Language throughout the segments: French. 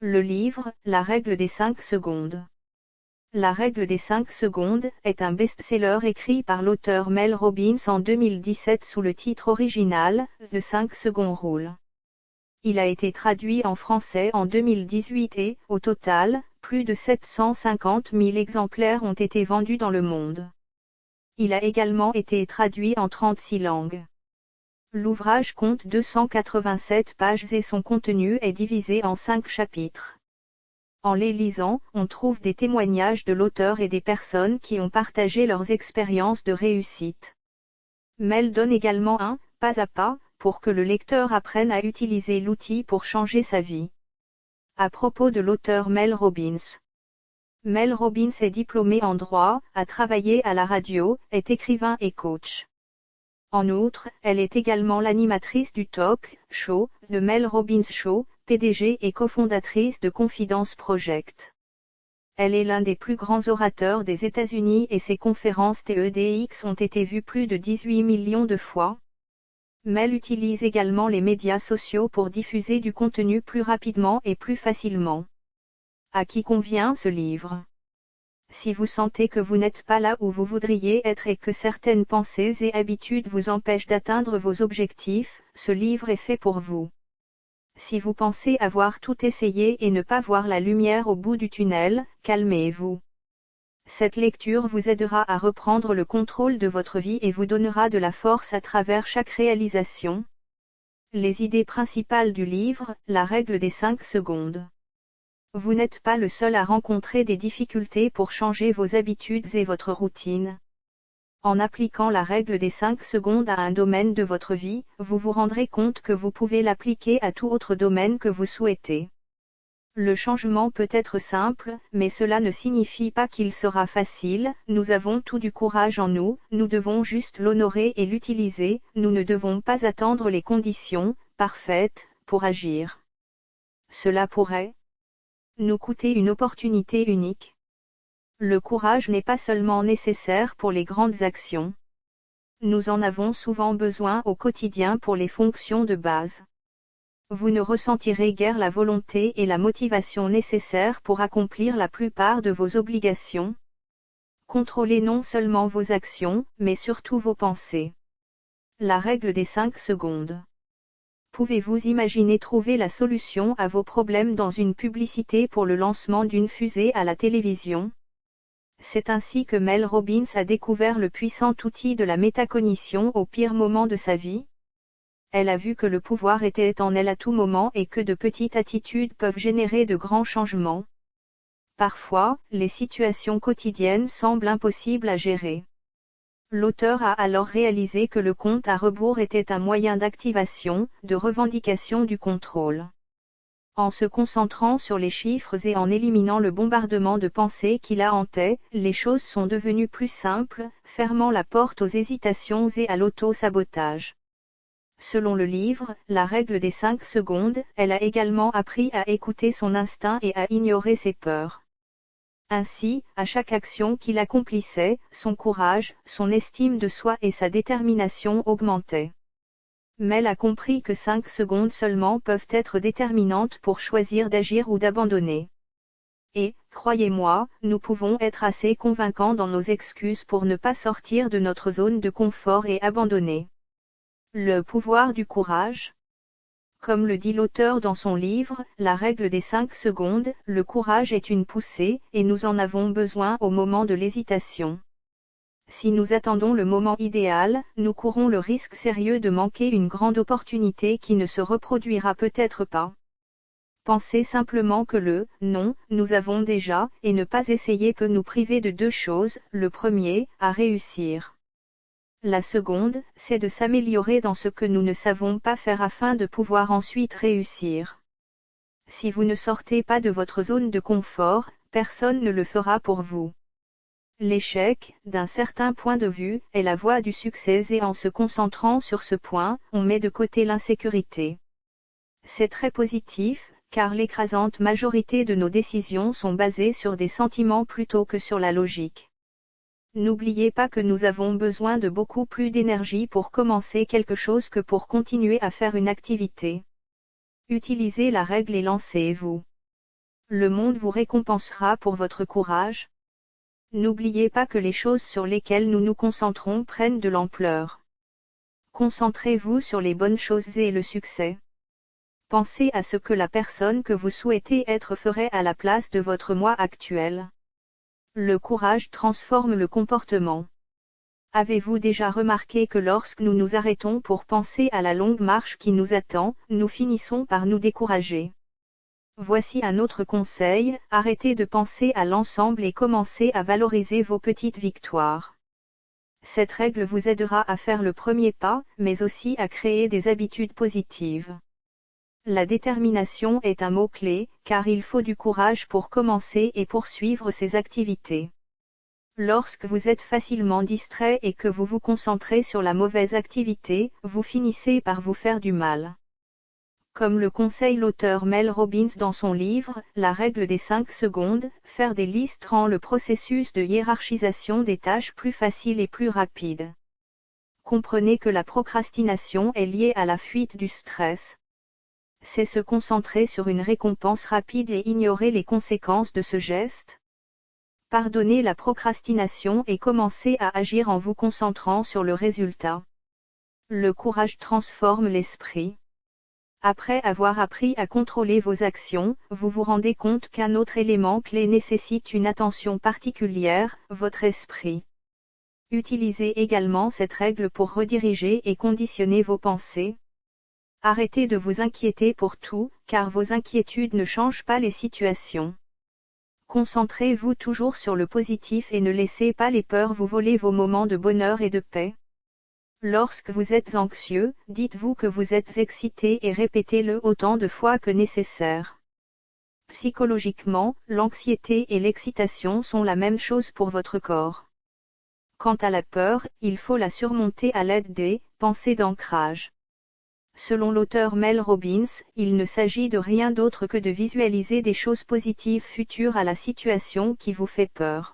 Le livre, La règle des 5 secondes. La règle des 5 secondes est un best-seller écrit par l'auteur Mel Robbins en 2017 sous le titre original, The 5 Second Rule. Il a été traduit en français en 2018 et, au total, plus de 750 000 exemplaires ont été vendus dans le monde. Il a également été traduit en 36 langues. L'ouvrage compte 287 pages et son contenu est divisé en 5 chapitres. En les lisant, on trouve des témoignages de l'auteur et des personnes qui ont partagé leurs expériences de réussite. Mel donne également un « pas à pas » pour que le lecteur apprenne à utiliser l'outil pour changer sa vie. À propos de l'auteur Mel Robbins. Mel Robbins est diplômée en droit, a travaillé à la radio, est écrivain et coach. En outre, elle est également l'animatrice du talk show, The Mel Robbins Show, PDG et cofondatrice de Confidence Project. Elle est l'un des plus grands orateurs des États-Unis et ses conférences TEDx ont été vues plus de 18 millions de fois. Mel utilise également les médias sociaux pour diffuser du contenu plus rapidement et plus facilement. À qui convient ce livre ? Si vous sentez que vous n'êtes pas là où vous voudriez être et que certaines pensées et habitudes vous empêchent d'atteindre vos objectifs, ce livre est fait pour vous. Si vous pensez avoir tout essayé et ne pas voir la lumière au bout du tunnel, calmez-vous. Cette lecture vous aidera à reprendre le contrôle de votre vie et vous donnera de la force à travers chaque réalisation. Les idées principales du livre, la règle des 5 secondes. Vous n'êtes pas le seul à rencontrer des difficultés pour changer vos habitudes et votre routine. En appliquant la règle des 5 secondes à un domaine de votre vie, vous vous rendrez compte que vous pouvez l'appliquer à tout autre domaine que vous souhaitez. Le changement peut être simple, mais cela ne signifie pas qu'il sera facile. Nous avons tout du courage en nous, nous devons juste l'honorer et l'utiliser, nous ne devons pas attendre les conditions parfaites pour agir. Cela pourrait nous coûter une opportunité unique. Le courage n'est pas seulement nécessaire pour les grandes actions. Nous en avons souvent besoin au quotidien pour les fonctions de base. Vous ne ressentirez guère la volonté et la motivation nécessaires pour accomplir la plupart de vos obligations. Contrôlez non seulement vos actions, mais surtout vos pensées. La règle des 5 secondes. Pouvez-vous imaginer trouver la solution à vos problèmes dans une publicité pour le lancement d'une fusée à la télévision ? C'est ainsi que Mel Robbins a découvert le puissant outil de la métacognition au pire moment de sa vie. Elle a vu que le pouvoir était en elle à tout moment et que de petites attitudes peuvent générer de grands changements. Parfois, les situations quotidiennes semblent impossibles à gérer. L'auteur a alors réalisé que le compte à rebours était un moyen d'activation, de revendication du contrôle. En se concentrant sur les chiffres et en éliminant le bombardement de pensées qui la hantait, les choses sont devenues plus simples, fermant la porte aux hésitations et à l'auto-sabotage. Selon le livre, La règle des 5 secondes, elle a également appris à écouter son instinct et à ignorer ses peurs. Ainsi, à chaque action qu'il accomplissait, son courage, son estime de soi et sa détermination augmentaient. Mel a compris que 5 secondes seulement peuvent être déterminantes pour choisir d'agir ou d'abandonner. Et, croyez-moi, nous pouvons être assez convaincants dans nos excuses pour ne pas sortir de notre zone de confort et abandonner. Le pouvoir du courage. Comme le dit l'auteur dans son livre, La règle des 5 secondes, le courage est une poussée, et nous en avons besoin au moment de l'hésitation. Si nous attendons le moment idéal, nous courons le risque sérieux de manquer une grande opportunité qui ne se reproduira peut-être pas. Pensez simplement que le « non » nous avons déjà, et ne pas essayer peut nous priver de deux choses, le premier, à réussir. La seconde, c'est de s'améliorer dans ce que nous ne savons pas faire afin de pouvoir ensuite réussir. Si vous ne sortez pas de votre zone de confort, personne ne le fera pour vous. L'échec, d'un certain point de vue, est la voie du succès et en se concentrant sur ce point, on met de côté l'insécurité. C'est très positif, car l'écrasante majorité de nos décisions sont basées sur des sentiments plutôt que sur la logique. N'oubliez pas que nous avons besoin de beaucoup plus d'énergie pour commencer quelque chose que pour continuer à faire une activité. Utilisez la règle et lancez-vous. Le monde vous récompensera pour votre courage. N'oubliez pas que les choses sur lesquelles nous nous concentrons prennent de l'ampleur. Concentrez-vous sur les bonnes choses et le succès. Pensez à ce que la personne que vous souhaitez être ferait à la place de votre moi actuel. Le courage transforme le comportement. Avez-vous déjà remarqué que lorsque nous nous arrêtons pour penser à la longue marche qui nous attend, nous finissons par nous décourager? Voici un autre conseil, arrêtez de penser à l'ensemble et commencez à valoriser vos petites victoires. Cette règle vous aidera à faire le premier pas, mais aussi à créer des habitudes positives. La détermination est un mot-clé, car il faut du courage pour commencer et poursuivre ses activités. Lorsque vous êtes facilement distrait et que vous vous concentrez sur la mauvaise activité, vous finissez par vous faire du mal. Comme le conseille l'auteur Mel Robbins dans son livre « La règle des 5 secondes », faire des listes rend le processus de hiérarchisation des tâches plus facile et plus rapide. Comprenez que la procrastination est liée à la fuite du stress. C'est se concentrer sur une récompense rapide et ignorer les conséquences de ce geste. Pardonnez la procrastination et commencez à agir en vous concentrant sur le résultat. Le courage transforme l'esprit. Après avoir appris à contrôler vos actions, vous vous rendez compte qu'un autre élément clé nécessite une attention particulière, votre esprit. Utilisez également cette règle pour rediriger et conditionner vos pensées. Arrêtez de vous inquiéter pour tout, car vos inquiétudes ne changent pas les situations. Concentrez-vous toujours sur le positif et ne laissez pas les peurs vous voler vos moments de bonheur et de paix. Lorsque vous êtes anxieux, dites-vous que vous êtes excité et répétez-le autant de fois que nécessaire. Psychologiquement, l'anxiété et l'excitation sont la même chose pour votre corps. Quant à la peur, il faut la surmonter à l'aide des pensées d'ancrage. Selon l'auteur Mel Robbins, il ne s'agit de rien d'autre que de visualiser des choses positives futures à la situation qui vous fait peur.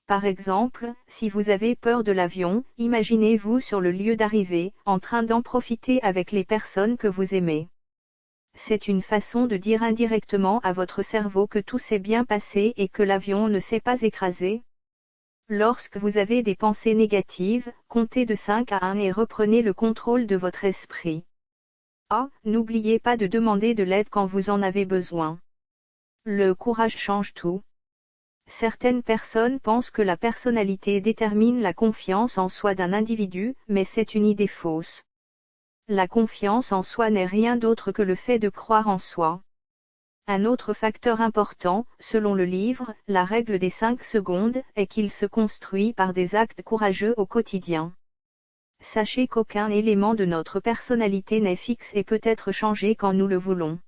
Par exemple, si vous avez peur de l'avion, imaginez-vous sur le lieu d'arrivée, en train d'en profiter avec les personnes que vous aimez. C'est une façon de dire indirectement à votre cerveau que tout s'est bien passé et que l'avion ne s'est pas écrasé. Lorsque vous avez des pensées négatives, comptez de 5 à 1 et reprenez le contrôle de votre esprit. N'oubliez pas de demander de l'aide quand vous en avez besoin. Le courage change tout. Certaines personnes pensent que la personnalité détermine la confiance en soi d'un individu, mais c'est une idée fausse. La confiance en soi n'est rien d'autre que le fait de croire en soi. Un autre facteur important, selon le livre « La règle des 5 secondes », est qu'il se construit par des actes courageux au quotidien. Sachez qu'aucun élément de notre personnalité n'est fixe et peut être changé quand nous le voulons.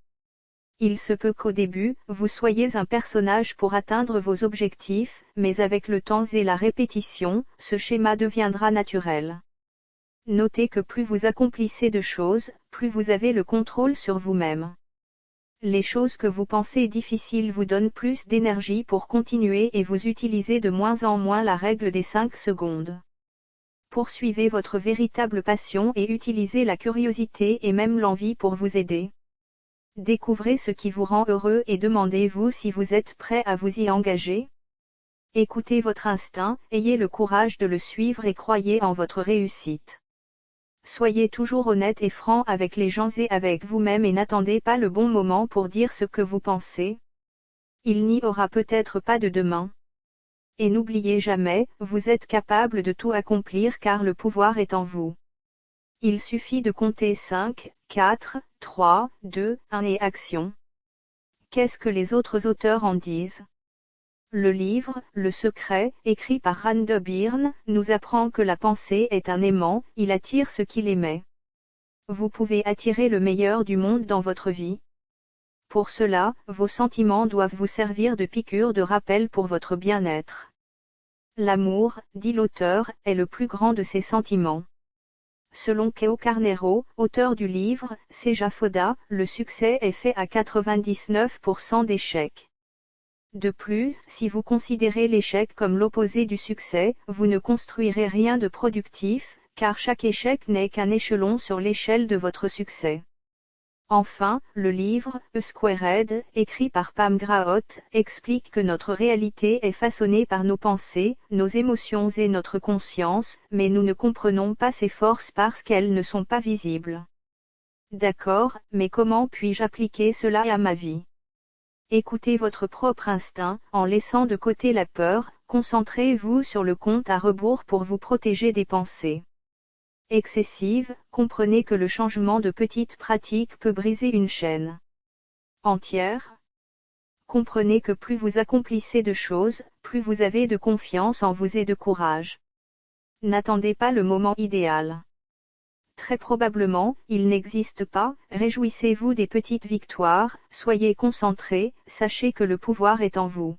Il se peut qu'au début, vous soyez un personnage pour atteindre vos objectifs, mais avec le temps et la répétition, ce schéma deviendra naturel. Notez que plus vous accomplissez de choses, plus vous avez le contrôle sur vous-même. Les choses que vous pensez difficiles vous donnent plus d'énergie pour continuer et vous utilisez de moins en moins la règle des 5 secondes. Poursuivez votre véritable passion et utilisez la curiosité et même l'envie pour vous aider. Découvrez ce qui vous rend heureux et demandez-vous si vous êtes prêt à vous y engager. Écoutez votre instinct, ayez le courage de le suivre et croyez en votre réussite. Soyez toujours honnête et franc avec les gens et avec vous-même et n'attendez pas le bon moment pour dire ce que vous pensez. Il n'y aura peut-être pas de demain. Et n'oubliez jamais, vous êtes capable de tout accomplir car le pouvoir est en vous. Il suffit de compter 5, 4, 3, 2, 1 et action. Qu'est-ce que les autres auteurs en disent? Le livre « Le secret », écrit par Rhonda Byrne, nous apprend que la pensée est un aimant, il attire ce qu'il émet. Vous pouvez attirer le meilleur du monde dans votre vie. Pour cela, vos sentiments doivent vous servir de piqûre de rappel pour votre bien-être. L'amour, dit l'auteur, est le plus grand de ces sentiments. Selon Keo Carneiro, auteur du livre « S'échafauda », le succès est fait à 99% d'échecs. De plus, si vous considérez l'échec comme l'opposé du succès, vous ne construirez rien de productif, car chaque échec n'est qu'un échelon sur l'échelle de votre succès. Enfin, le livre « A Squared », écrit par Pam Graott, explique que notre réalité est façonnée par nos pensées, nos émotions et notre conscience, mais nous ne comprenons pas ces forces parce qu'elles ne sont pas visibles. D'accord, mais comment puis-je appliquer cela à ma vie? Écoutez votre propre instinct, en laissant de côté la peur, concentrez-vous sur le compte à rebours pour vous protéger des pensées excessives. Comprenez que le changement de petites pratiques peut briser une chaîne entière. Comprenez que plus vous accomplissez de choses, plus vous avez de confiance en vous et de courage. N'attendez pas le moment idéal. Très probablement, il n'existe pas. Réjouissez-vous des petites victoires, soyez concentrés, sachez que le pouvoir est en vous.